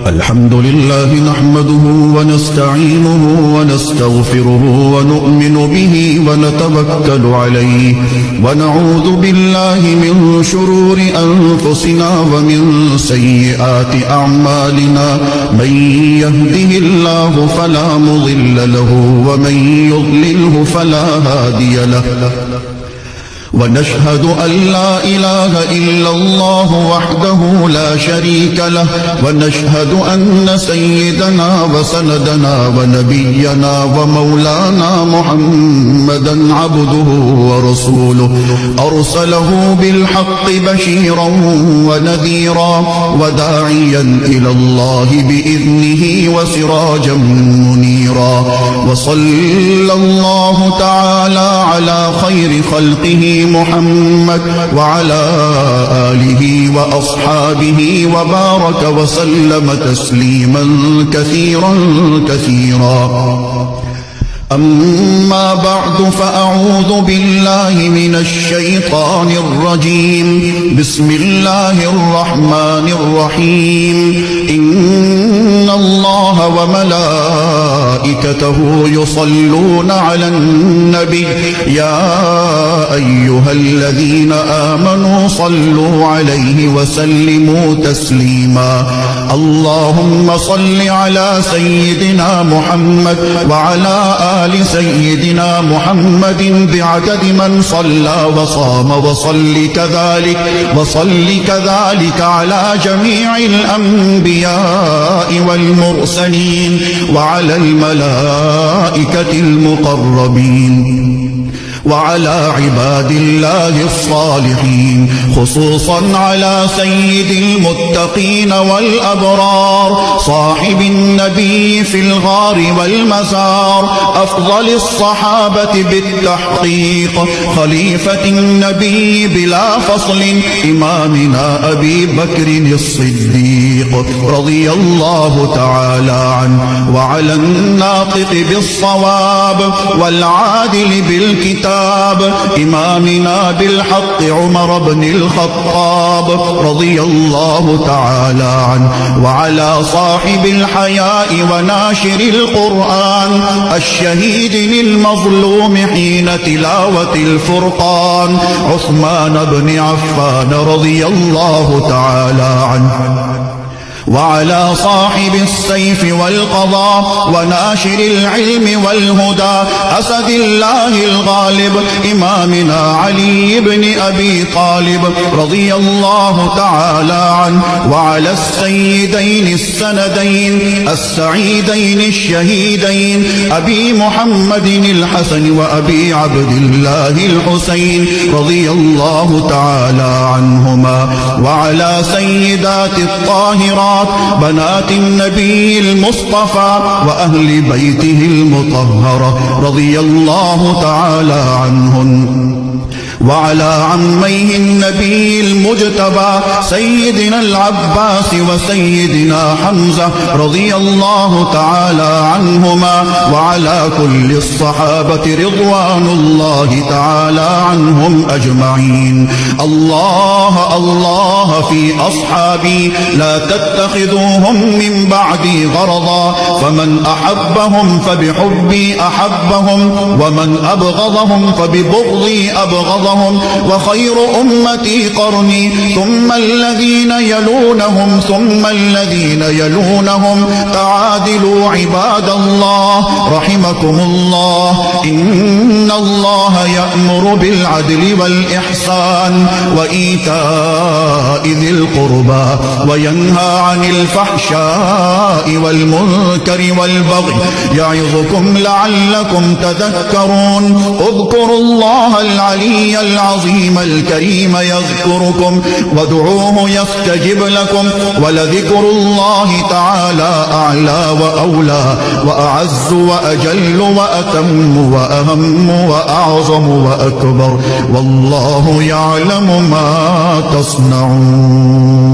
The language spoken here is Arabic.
الحمد لله نحمده ونستعينه ونستغفره ونؤمن به ونتوكل عليه ونعوذ بالله من شرور أنفسنا ومن سيئات أعمالنا من يهده الله فلا مضل له ومن يضلله فلا هادي له ونشهد أن لا إله إلا الله وحده لا شريك له ونشهد أن سيدنا وسندنا ونبينا ومولانا محمدا عبده ورسوله أرسله بالحق بشيرا ونذيرا وداعيا إلى الله بإذنه وسراجا منيرا وصلى الله تعالى على خير خلقه محمد وعلى آله وأصحابه وبارك وسلم تسليما كثيرا أما بعد فأعوذ بالله من الشيطان الرجيم بسم الله الرحمن الرحيم إن الله وملائكته يصلون على النبي يا أيها الذين آمنوا صلوا عليه وسلموا تسليما اللهم صل على سيدنا محمد وعلى آل سيدنا محمد بعدد من صلى وصام وصل كذلك على جميع الأنبياء والمرسلين وعلى الملائكة المقربين وعلى عباد الله الصالحين خصوصا على سيد المتقين والأبرار صاحب النبي في الغار والمزار أفضل الصحابة بالتحقيق خليفة النبي بلا فصل إمامنا أبي بكر الصديق رضي الله تعالى عنه وعلى الناطق بالصواب والعادل بالكتاب إمامنا بالحق عمر بن الخطاب رضي الله تعالى عنه وعلى صاحب الحياء وناشر القرآن الشهيد للمظلوم حين تلاوة الفرقان عثمان بن عفان رضي الله تعالى عنه وعلى صاحب السيف والقضاء وناشر العلم والهدى أسد الله الغالب إمامنا علي بن أبي طالب رضي الله تعالى عنه وعلى السيدين السندين السعيدين الشهيدين أبي محمد الحسن وأبي عبد الله الحسين رضي الله تعالى عنهما وعلى سيدات الطاهرات بنات النبي المصطفى وأهل بيته المطهرة رضي الله تعالى عنهن وعلى عميه النبي المجتبى سيدنا العباس وسيدنا حمزة رضي الله تعالى عنهما وعلى كل الصحابة رضوان الله تعالى عنهم أجمعين الله في أصحابي لا تتخذوهم من بعدي غرضا فمن أحبهم فبحبي أحبهم ومن أبغضهم فببغضي أبغضهم وخير أمتي قرني ثم الذين يلونهم ثم الذين يلونهم تعادلوا عباد الله رحمكم الله إن الله يأمر بالعدل والإحسان وإيتاء ذي القربى وينهى عن الفحشاء والمنكر والبغي يعظكم لعلكم تذكرون اذكروا الله العلي العظيم الكريم يذكركم وادعوه يستجب لكم ولذكر الله تعالى أعلى وأولى وأعز وأجل وأتم وأهم وأعظم وأكبر والله يعلم ما تصنعون